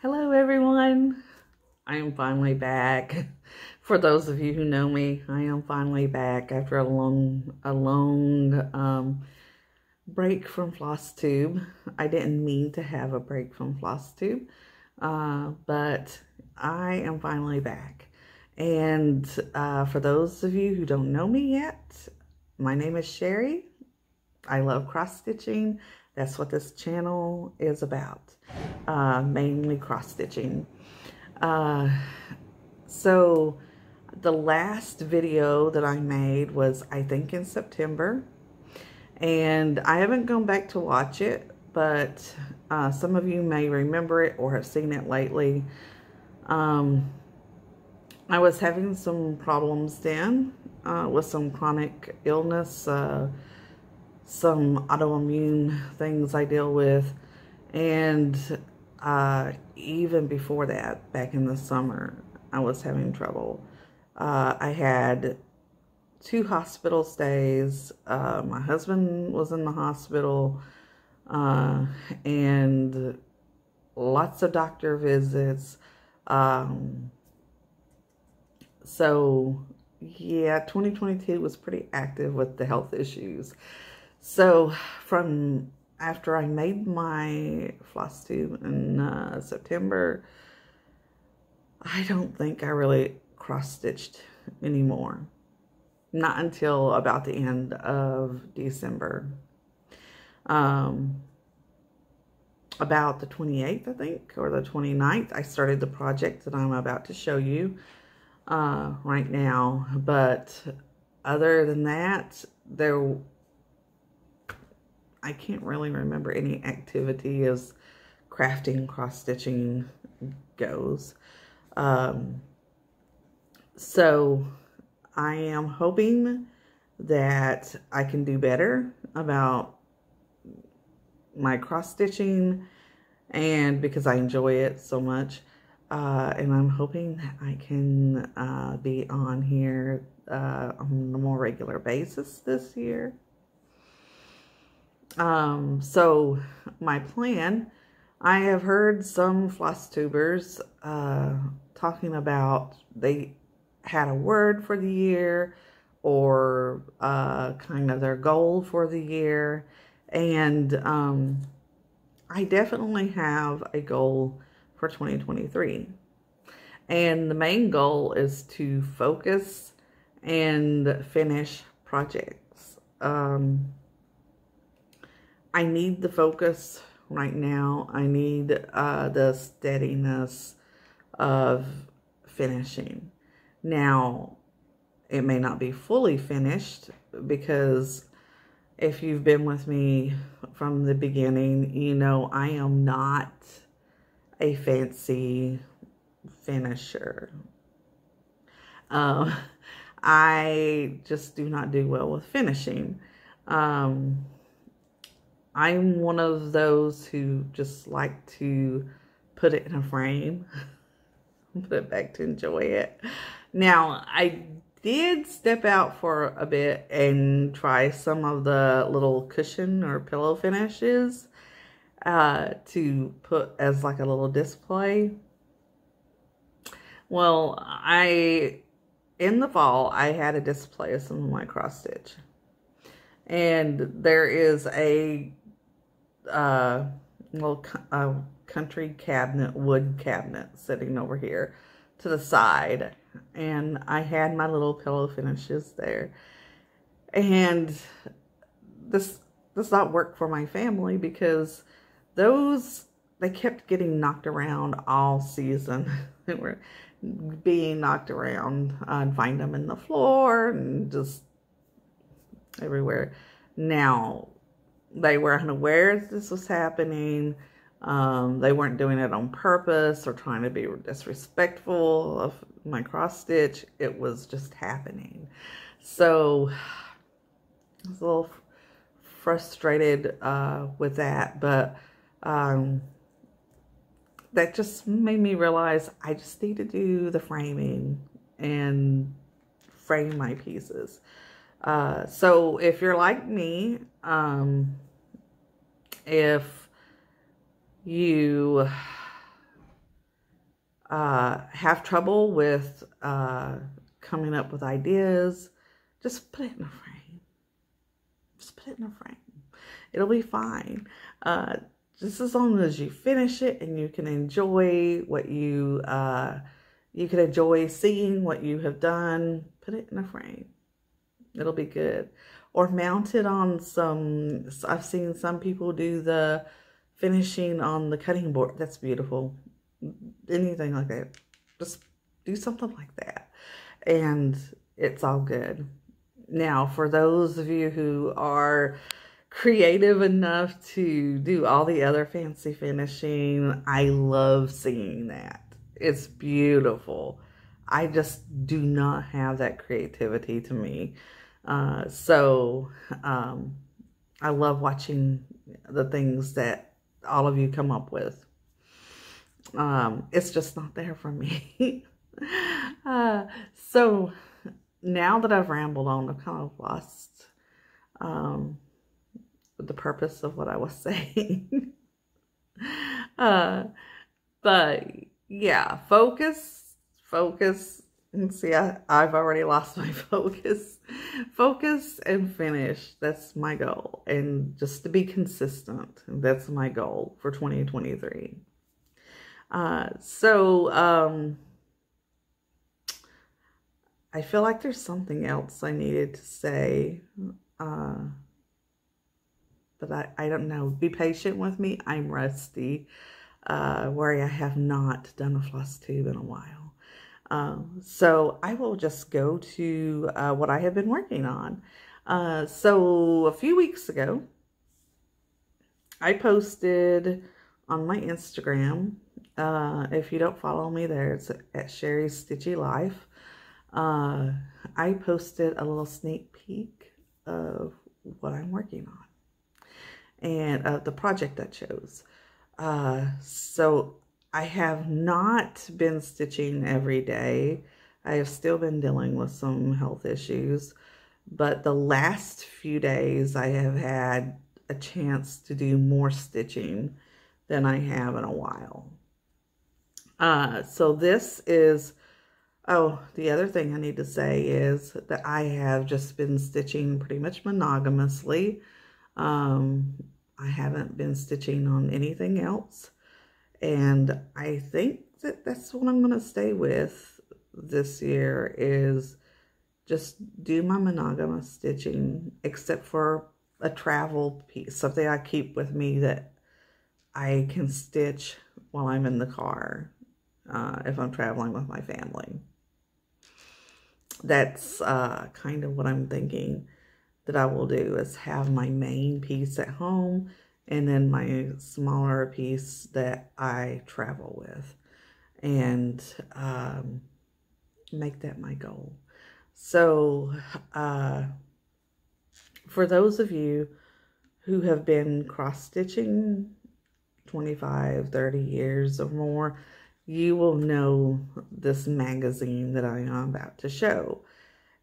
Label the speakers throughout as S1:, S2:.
S1: Hello everyone, I am finally back. For those of you who know me, I am finally back after a long break from Flosstube. I didn't mean to have a break from Flosstube, but I am finally back. And for those of you who don't know me yet, my name is Sherry. I love cross-stitching. That's what this channel is about, mainly cross-stitching. So the last video that I made was, I think, in September, and I haven't gone back to watch it, but some of you may remember it or have seen it lately. I was having some problems then with some chronic illness, some autoimmune things I deal with, and even before that, back in the summer, I was having trouble. I had 2 hospital stays. My husband was in the hospital, and lots of doctor visits. So yeah, 2022 was pretty active with the health issues. So from after I made my Flosstube in September, I don't think I really cross-stitched anymore. Not until about the end of December. About the 28th, I think, or the 29th, I started the project that I'm about to show you right now. But other than that, I can't really remember any activity as crafting, cross-stitching goes. So I am hoping that I can do better about my cross-stitching, and because I enjoy it so much, and I'm hoping that I can be on here on a more regular basis this year. So my plan, I have heard some Flosstubers talking about they had a word for the year, or kind of their goal for the year, and I definitely have a goal for 2023, and the main goal is to focus and finish projects. I need the focus right now. I need the steadiness of finishing. Now, it may not be fully finished, because if you've been with me from the beginning, you know I am not a fancy finisher. I just do not do well with finishing. I'm one of those who just like to put it in a frame, put it back to enjoy it. Now, I did step out for a bit and try some of the little cushion or pillow finishes to put as like a little display. Well, in the fall, I had a display of some of my cross stitch. And there is a little country cabinet, wood cabinet sitting over here to the side, and I had my little pillow finishes there. And this does not work for my family, because they kept getting knocked around all season. They were being knocked around. I'd find them in the floor and just everywhere. Now, they were unaware that this was happening. They weren't doing it on purpose or trying to be disrespectful of my cross stitch. It was just happening. So I was a little frustrated with that, but that just made me realize I just need to do the framing and frame my pieces. So if you're like me, if you have trouble with coming up with ideas, just put it in a frame. Just put it in a frame. It'll be fine. Just as long as you finish it and you can enjoy what you can enjoy seeing what you have done, put it in a frame. It'll be good. Or mount it on some, I've seen some people do the finishing on the cutting board. That's beautiful. Anything like that. Just do something like that. And it's all good. Now, for those of you who are creative enough to do all the other fancy finishing, I love seeing that. It's beautiful. I just do not have that creativity to me. I love watching the things that all of you come up with. It's just not there for me. So now that I've rambled on, I've kind of lost the purpose of what I was saying. But yeah, focus. And see, I've already lost my focus. Focus and finish. That's my goal. And just to be consistent. That's my goal for 2023. I feel like there's something else I needed to say. But I don't know. Be patient with me. I'm rusty. Where I have not done a Flosstube in a while. So I will just go to what I have been working on. So a few weeks ago, I posted on my Instagram. If you don't follow me there, it's at Sherry's Stitchy Life. I posted a little sneak peek of what I'm working on and the project I chose. So I have not been stitching every day. I have still been dealing with some health issues, but the last few days I have had a chance to do more stitching than I have in a while. So this is, oh, the other thing I need to say is that I have just been stitching pretty much monogamously. I haven't been stitching on anything else. And I think that that's what I'm going to stay with this year, is just do my monogamous stitching, except for a travel piece, something I keep with me that I can stitch while I'm in the car if I'm traveling with my family. That's kind of what I'm thinking that I will do, is have my main piece at home and then my smaller piece that I travel with, and make that my goal. So for those of you who have been cross-stitching 25, 30 years or more, you will know this magazine that I am about to show.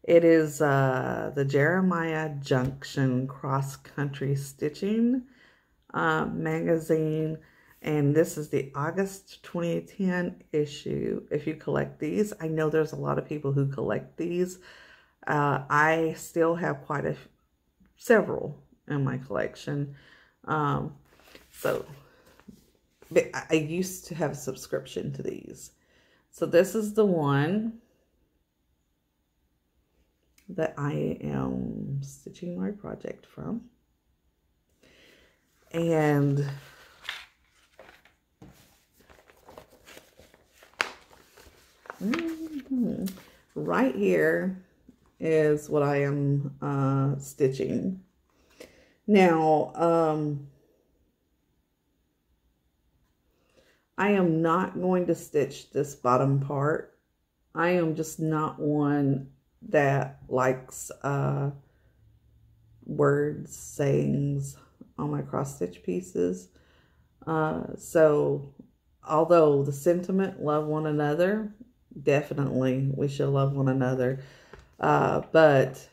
S1: It is the Jeremiah Junction Cross Country Stitching magazine, and this is the August 2010 issue. If you collect these, I know there's a lot of people who collect these. I still have several in my collection. So I used to have a subscription to these. So this is the one that I am stitching my project from. And right here is what I am stitching. Now, I am not going to stitch this bottom part. I am just not one that likes words, sayings on my cross stitch pieces. So although the sentiment, love one another, definitely we should love one another, but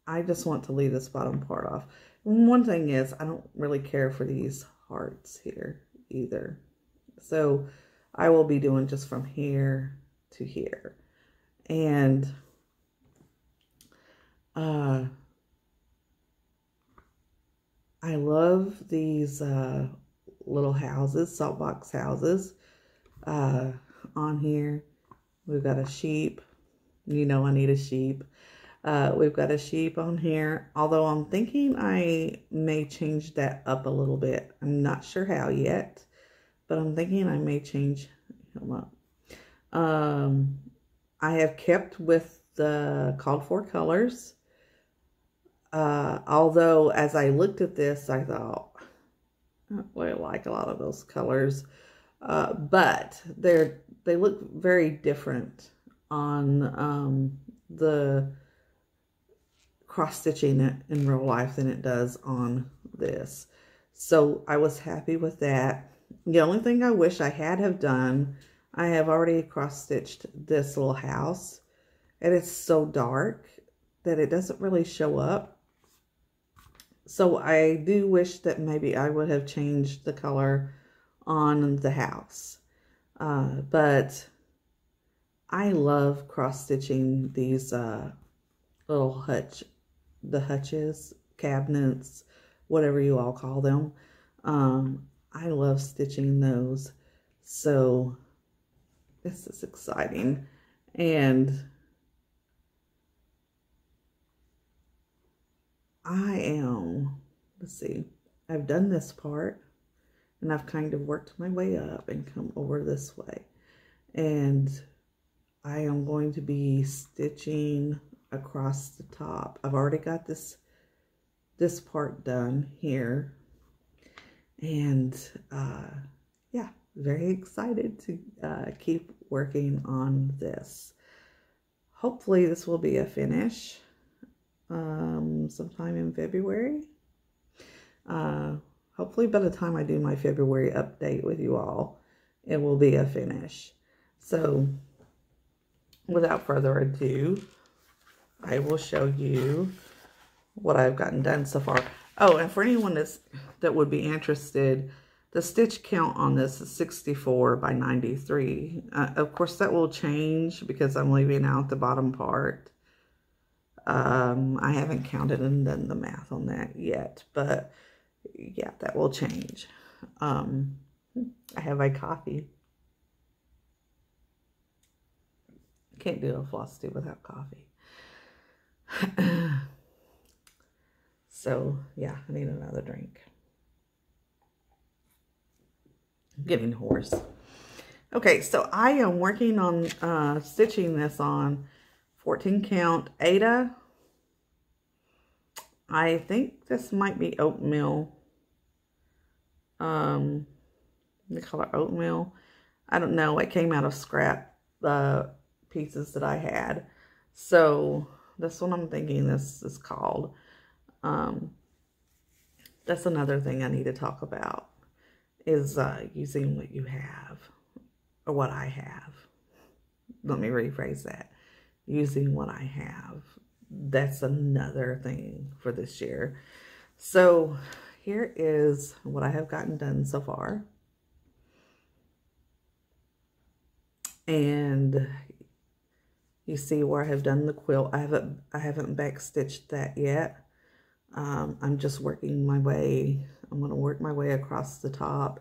S1: I just want to leave this bottom part off. And one thing is, I don't really care for these hearts here either. So I will be doing just from here to here. And I love these little houses, salt box houses on here. We've got a sheep. You know I need a sheep. We've got a sheep on here, although I'm thinking I may change that up a little bit. I'm not sure how yet, but I'm thinking I may change him up. I have kept with the called for colors. Although as I looked at this, I thought, I don't really like a lot of those colors. But they look very different on the cross-stitching it in real life than it does on this. So I was happy with that. The only thing I wish I had have done, I have already cross-stitched this little house, and it's so dark that it doesn't really show up. So I do wish that maybe I would have changed the color on the house. But I love cross-stitching these little hutches, cabinets, whatever you all call them. I love stitching those. So this is exciting. And let's see, I've done this part and I've kind of worked my way up and come over this way. And I am going to be stitching across the top. I've already got this part done here. And yeah, very excited to keep working on this. Hopefully this will be a finish sometime in February. Hopefully by the time I do my February update with you all, it will be a finish. So without further ado, I will show you what I've gotten done so far. Oh, and for anyone that would be interested, the stitch count on this is 64 by 93. Of course, that will change because I'm leaving out the bottom part. I haven't counted and done the math on that yet, but yeah, that will change. I have my coffee. Can't do a Flosstube without coffee. So yeah, I need another drink. I'm getting hoarse. Okay, so I am working on stitching this on 14 count Aida. I think this might be oatmeal. The color oatmeal. I don't know. It came out of scrap pieces that I had. So that's what I'm thinking this is called. That's another thing I need to talk about is using what you have or what I have. Let me rephrase that. Using what I have. That's another thing for this year. So here is what I have gotten done so far. And you see where I have done the quilt. I haven't back stitched that yet. I'm just working my way. I'm going to work my way across the top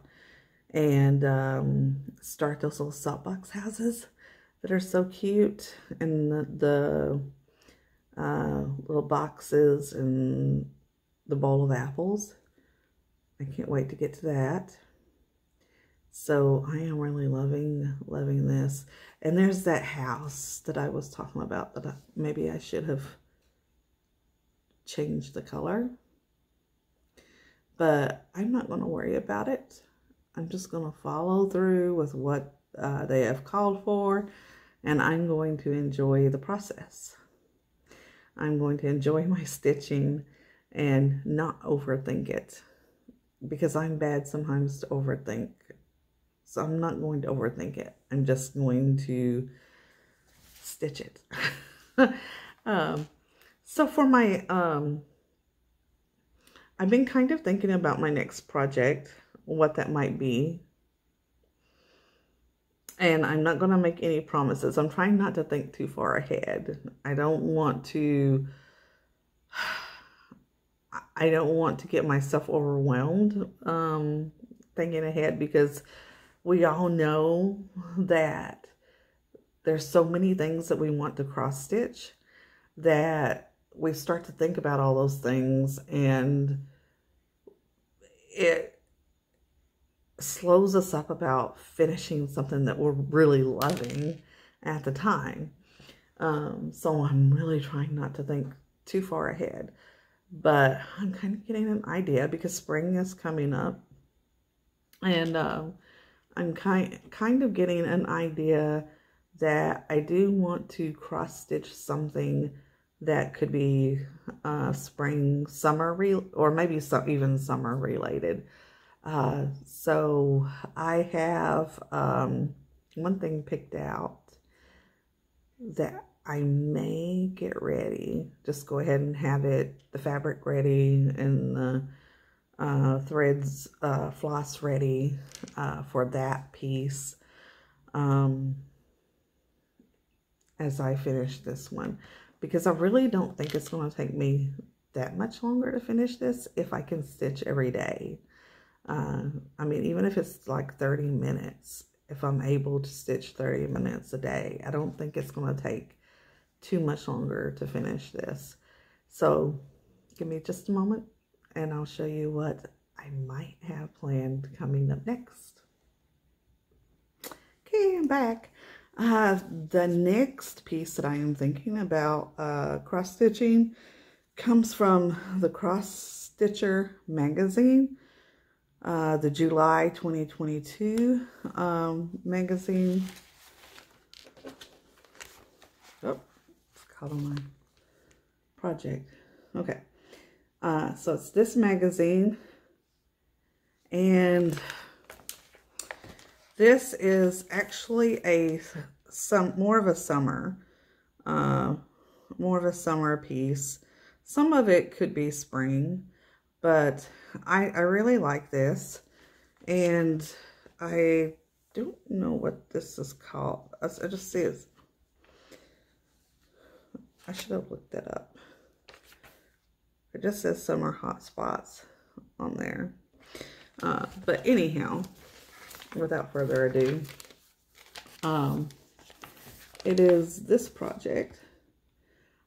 S1: and start those little salt box houses that are so cute, and the little boxes and the bowl of apples. I can't wait to get to that. So I am really loving this. And there's that house that I was talking about that maybe I should have changed the color. But I'm not going to worry about it. I'm just going to follow through with what they have called for. And I'm going to enjoy the process. I'm going to enjoy my stitching and not overthink it. Because I'm bad sometimes to overthink. So I'm not going to overthink it. I'm just going to stitch it. So for my, I've been kind of thinking about my next project, what that might be. And I'm not going to make any promises. I'm trying not to think too far ahead. I don't want to get myself overwhelmed thinking ahead, because we all know that there's so many things that we want to cross stitch that we start to think about all those things, and it slows us up about finishing something that we're really loving at the time. So I'm really trying not to think too far ahead, but I'm kind of getting an idea because spring is coming up, and I'm kind of getting an idea that I do want to cross stitch something that could be spring, summer, or maybe even summer related. So I have one thing picked out that I may get ready. Just go ahead and have the fabric ready, and the threads, floss ready for that piece as I finish this one, because I really don't think it's going to take me that much longer to finish this if I can stitch every day. I mean, even if it's like 30 minutes, if I'm able to stitch 30 minutes a day, I don't think it's going to take too much longer to finish this. So give me just a moment and I'll show you what I might have planned coming up next. Okay, I'm back. The next piece that I am thinking about cross stitching comes from the Cross Stitcher magazine, the July 2022 magazine. Oh, it's caught on my project. Okay, so it's this magazine, and this is actually more of a summer piece. Some of it could be spring, but I really like this, and I don't know what this is called. I just see it. I should have looked that up. It just says Summer Hot Spots on there. But anyhow, without further ado, it is this project.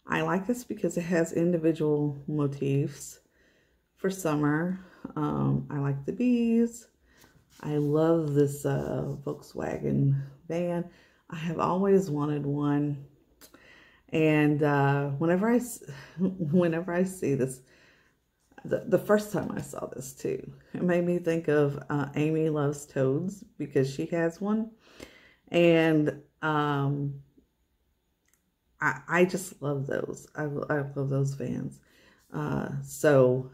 S1: I like this because it has individual motifs for summer. I like the bees. I love this Volkswagen van. I have always wanted one, and whenever I see this, the first time I saw this too, it made me think of Amy Loves Toads, because she has one, and I just love those. I love those vans. So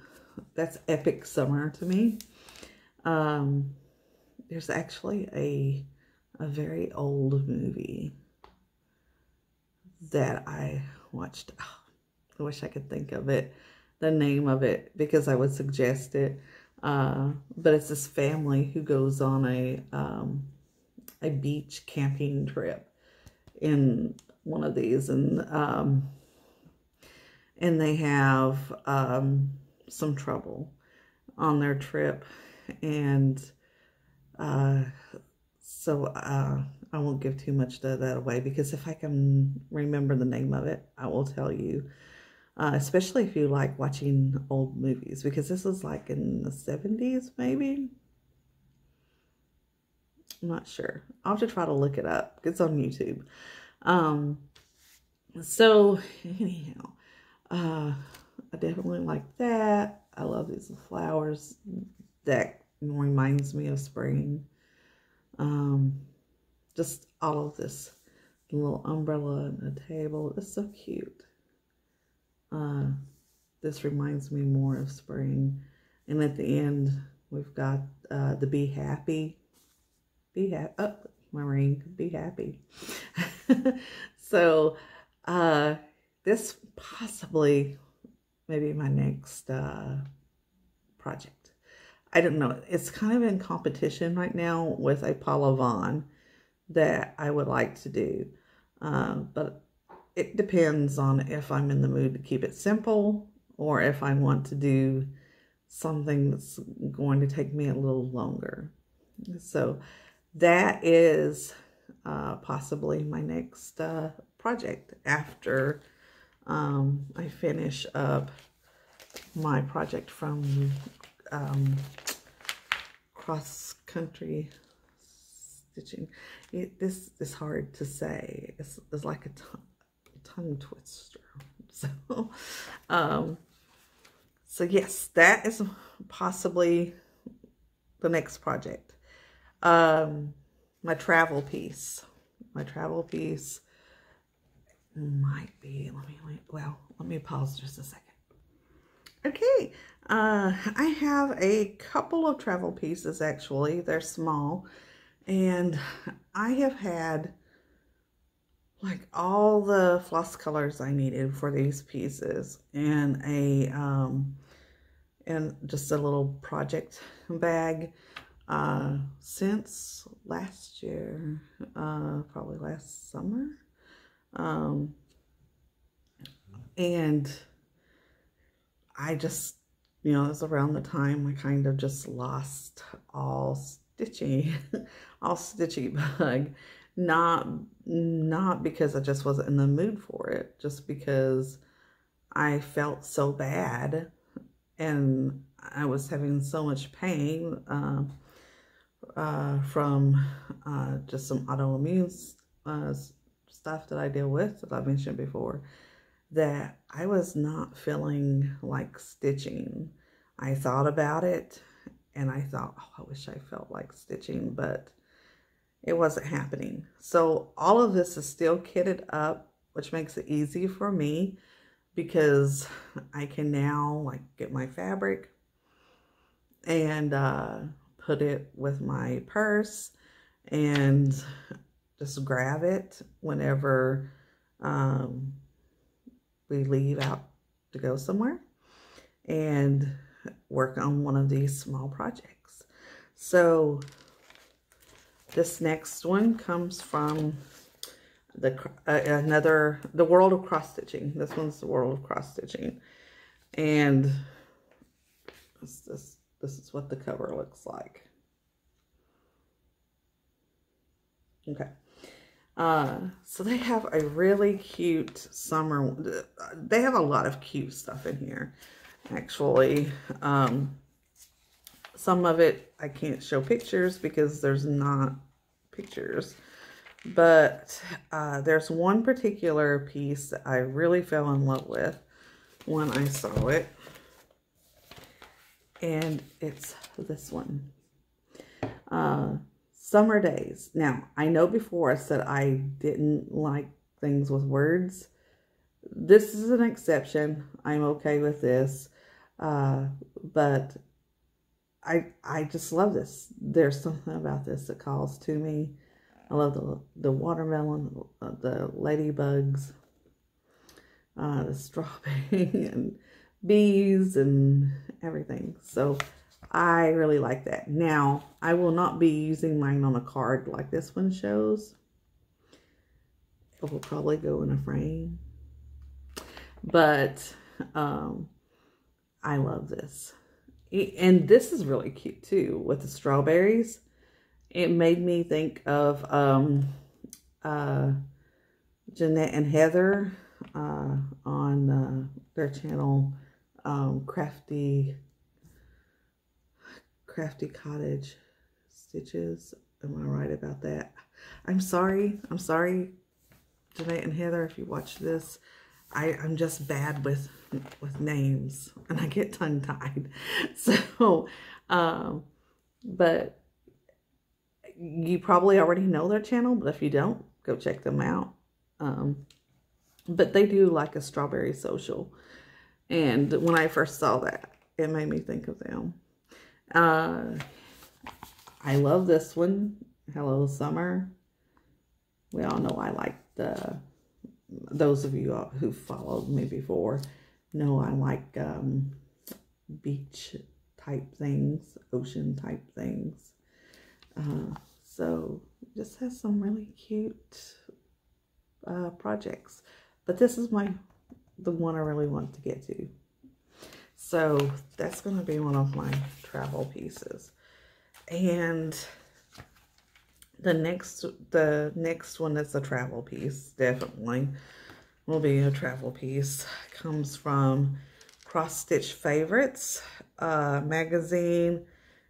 S1: that's epic summer to me. There's actually a very old movie that I watched. Oh, I wish I could think of the name of it, because I would suggest it. But it's this family who goes on a beach camping trip in one of these, and they have some trouble on their trip, and so I won't give too much of that away, because if I can remember the name of it, I will tell you. Especially if you like watching old movies, because this was like in the 70s, maybe. I'm not sure. I'll have to try to look it up. It's on YouTube. So anyhow, I definitely like that. I love these flowers. That reminds me of spring. Just all of this. The little umbrella and a table. It's so cute. This reminds me more of spring. And at the end, we've got the Be Happy. Be happy. Oh, my ring. Be happy. So, this possibly maybe my next project. I don't know. It's kind of in competition right now with a Paula Vaughn that I would like to do. But it depends on if I'm in the mood to keep it simple or if I want to do something that's going to take me a little longer. So that is possibly my next project after I finish up my project from cross country stitching. This is hard to say. It's like a tongue twister. So yes, that is possibly the next project. My travel piece might be, let me pause just a second. Okay, I have a couple of travel pieces actually. They're small, and I have had like all the floss colors I needed for these pieces in a and just a little project bag since last year, probably last summer. And I just, you know, it was around the time I kind of just lost all stitchy bug. Not because I just wasn't in the mood for it, just because I felt so bad and I was having so much pain from just some autoimmune stuff that I deal with, that I mentioned before, that I was not feeling like stitching. I thought about it and I thought, oh, I wish I felt like stitching, but it wasn't happening. So all of this is still kitted up, which makes it easy for me because I can now like get my fabric and put it with my purse and just grab it whenever we leave out to go somewhere and work on one of these small projects. So this next one comes from the World of Cross Stitching. This one's the World of Cross Stitching, and this is what the cover looks like. Okay. So they have a really cute summer. They have a lot of cute stuff in here, actually. Some of it I can't show pictures because there's not pictures. But there's one particular piece that I really fell in love with when I saw it. And it's this one. Summer Days. Now, I know before I said I didn't like things with words. This is an exception. I'm okay with this. But I just love this. There's something about this that calls to me. I love the watermelon, the ladybugs, the strawberry, and bees, and everything. So I really like that. Now, I will not be using mine on a card like this one shows. It will probably go in a frame. But I love this. And this is really cute too with the strawberries. It made me think of Jeanette and Heather on their channel, Crafty Cottage Stitches. Am I right about that? I'm sorry, Jeanette and Heather, if you watch this. I'm just bad with names and I get tongue-tied. So, but you probably already know their channel, but if you don't, go check them out. But they do like a strawberry social. And when I first saw that, it made me think of them. I love this one, Hello Summer. We all know I like those of you who followed me before know I like beach type things, ocean type things. So just has some really cute projects. But this is the one I really want to get to. So that's going to be one of my travel pieces. And the next one that's a travel piece, definitely will be a travel piece. Comes from Cross Stitch Favorites magazine.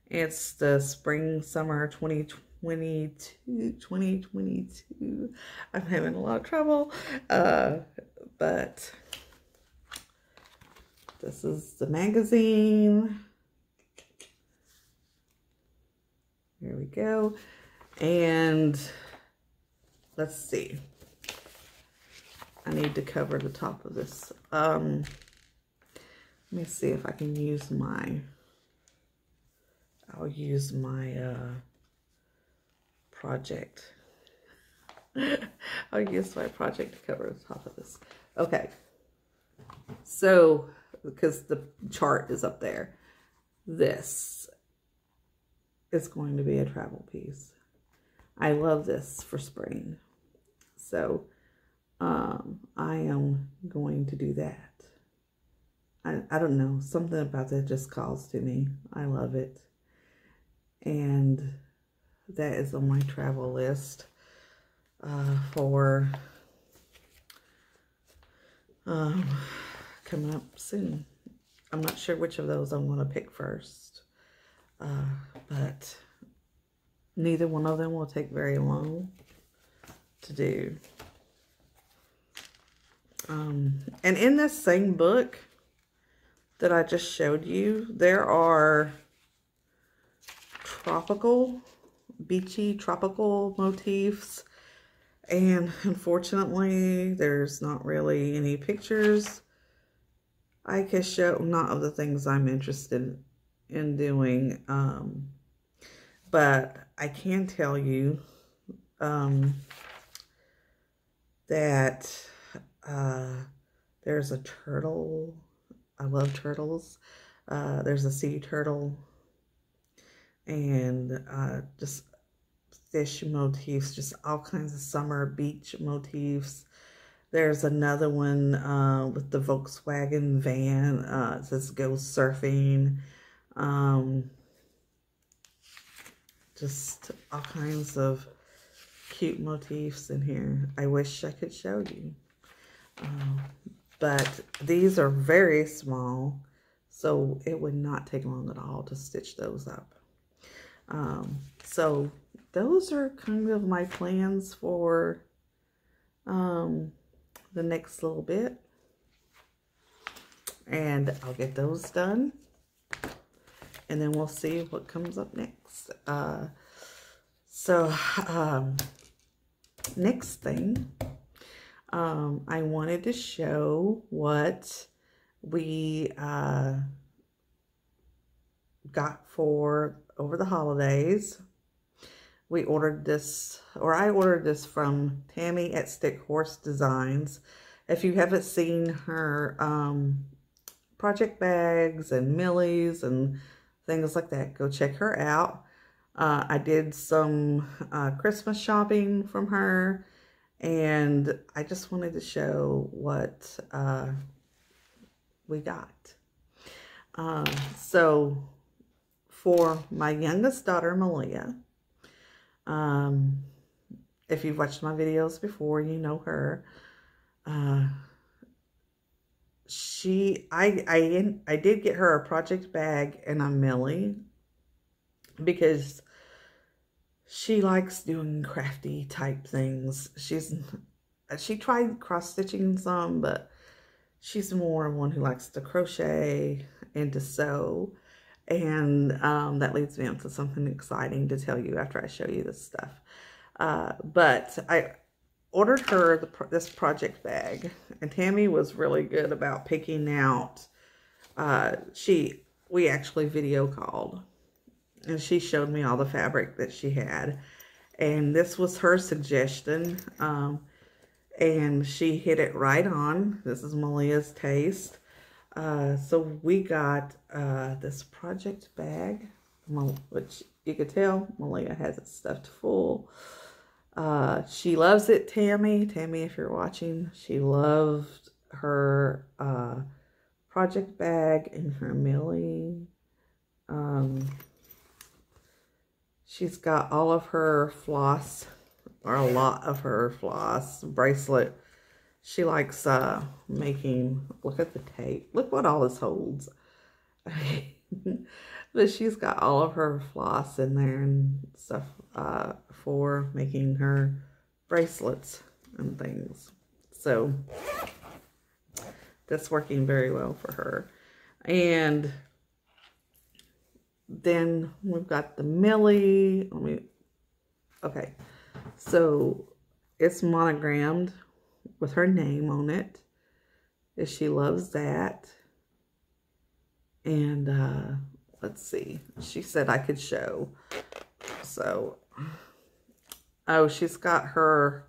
S1: It's the spring summer 2022. I'm having a lot of trouble, but this is the magazine. Here we go. And let's see. I need to cover the top of this. Let me see if I can use I'll use my project. I'll use my project to cover the top of this. Okay. So, because the chart is up there, this is going to be a travel piece. I love this for spring. So, I am going to do that. I don't know, something about that just calls to me. I love it. And that is on my travel list for coming up soon. I'm not sure which of those I'm going to pick first, but neither one of them will take very long to do. And in this same book that I just showed you, there are beachy tropical motifs, and unfortunately there's not really any pictures I can show, not of the things I'm interested in doing, but I can tell you that there's a turtle. I love turtles. There's a sea turtle, and just fish motifs, just all kinds of summer beach motifs. There's another one with the Volkswagen van. It says go surfing. Just all kinds of cute motifs in here. I wish I could show you. But these are very small, so it would not take long at all to stitch those up. So those are kind of my plans for the next little bit. And I'll get those done. And then we'll see what comes up next. Next thing, I wanted to show what we got for over the holidays. We ordered this, or I ordered this from Tammy at Stick Horse Designs. If you haven't seen her project bags and millies and things like that, go check her out. I did some Christmas shopping from her, and I just wanted to show what we got. So for my youngest daughter, Malia, if you've watched my videos before, you know her. I did get her a project bag and a millie because she likes doing crafty type things. She tried cross stitching some, but she's more one who likes to crochet and to sew. And that leads me on to something exciting to tell you after I show you this stuff. But I ordered her this project bag, and Tammy was really good about picking out. We actually video called, and she showed me all the fabric that she had, and this was her suggestion, and she hit it right on. This is Malia's taste. So we got this project bag, which you could tell Malia has it stuffed full. She loves it, Tammy. Tammy, if you're watching, she loved her project bag and her Millie. She's got all of her floss, or a lot of her floss bracelet. She likes making, look at the tape. Look what all this holds. But she's got all of her floss in there and stuff for making her bracelets and things. So that's working very well for her. And then we've got the Millie. Okay, so it's monogrammed with her name on it. If she loves that. And let's see, she said I could show. So, oh, she's got her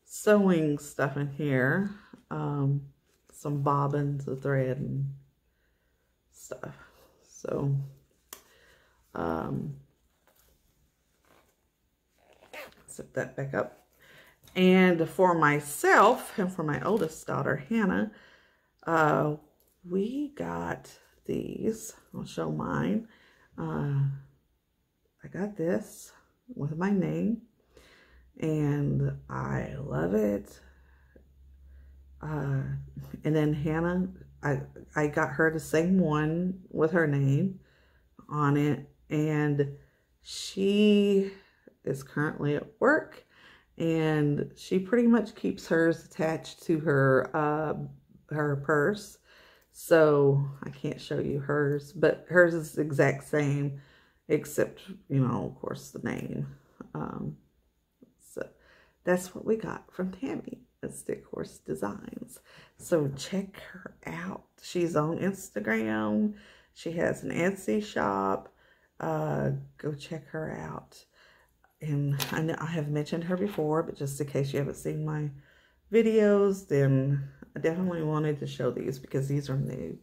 S1: sewing stuff in here. Some bobbins of thread and stuff. So, zip that back up. And for myself and for my oldest daughter, Hannah, we got these. I'll show mine. I got this with my name, and I love it. And then Hannah, I got her the same one with her name on it, and she is currently at work, and she pretty much keeps hers attached to her her purse. So I can't show you hers, but hers is the exact same, except, you know, of course, the name. So that's what we got from Tammy at Stick Horse Designs. So check her out. She's on Instagram. She has an Etsy shop. Go check her out. And I know I have mentioned her before, but just in case you haven't seen my videos, then I definitely wanted to show these because these are new.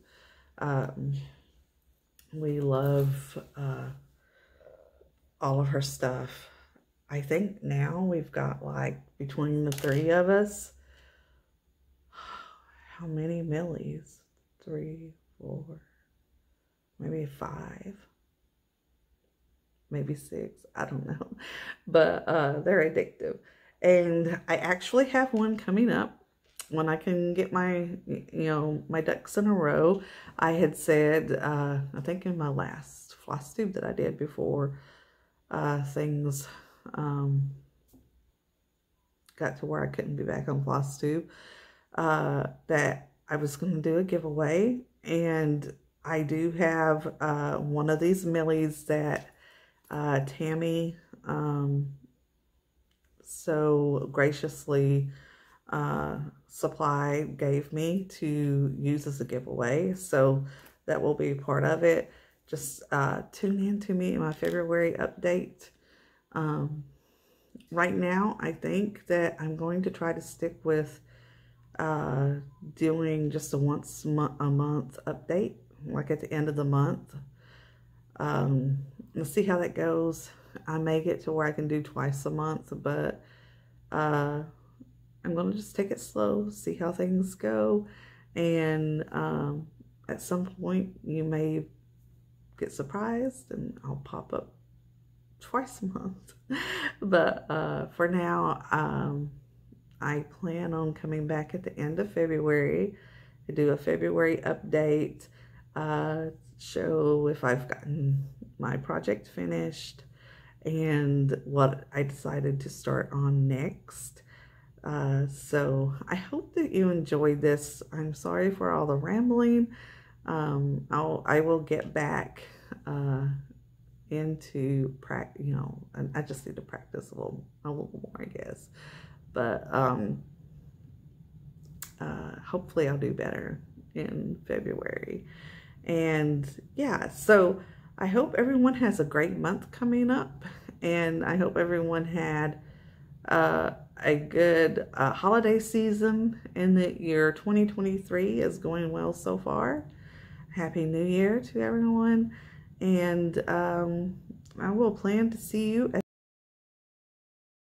S1: We love all of her stuff. I think now we've got, like, between the three of us, how many Millies? 3, 4, maybe 5, maybe 6. I don't know. But they're addictive. And I actually have one coming up. When I can get my, my ducks in a row. I had said, I think in my last Flosstube that I did before things got to where I couldn't be back on Flosstube, that I was going to do a giveaway. And I do have one of these Millies that Tammy so graciously supply gave me to use as a giveaway. So that will be part of it. Just tune in to me in my February update. Right now, I think that I'm going to try to stick with doing just a once a month update, like at the end of the month. Let's see how that goes. I may get to where I can do twice a month, but I'm going to just take it slow, see how things go. And at some point, you may get surprised and I'll pop up twice a month. But for now, I plan on coming back at the end of February to do a February update, show if I've gotten my project finished and what I decided to start on next. So I hope that you enjoyed this. I'm sorry for all the rambling. I will get back into practice. I just need to practice a little more, I guess. But hopefully I'll do better in February. And yeah, so I hope everyone has a great month coming up, and I hope everyone had a good holiday season and that your 2023 is going well so far. Happy New Year to everyone, and I will plan to see you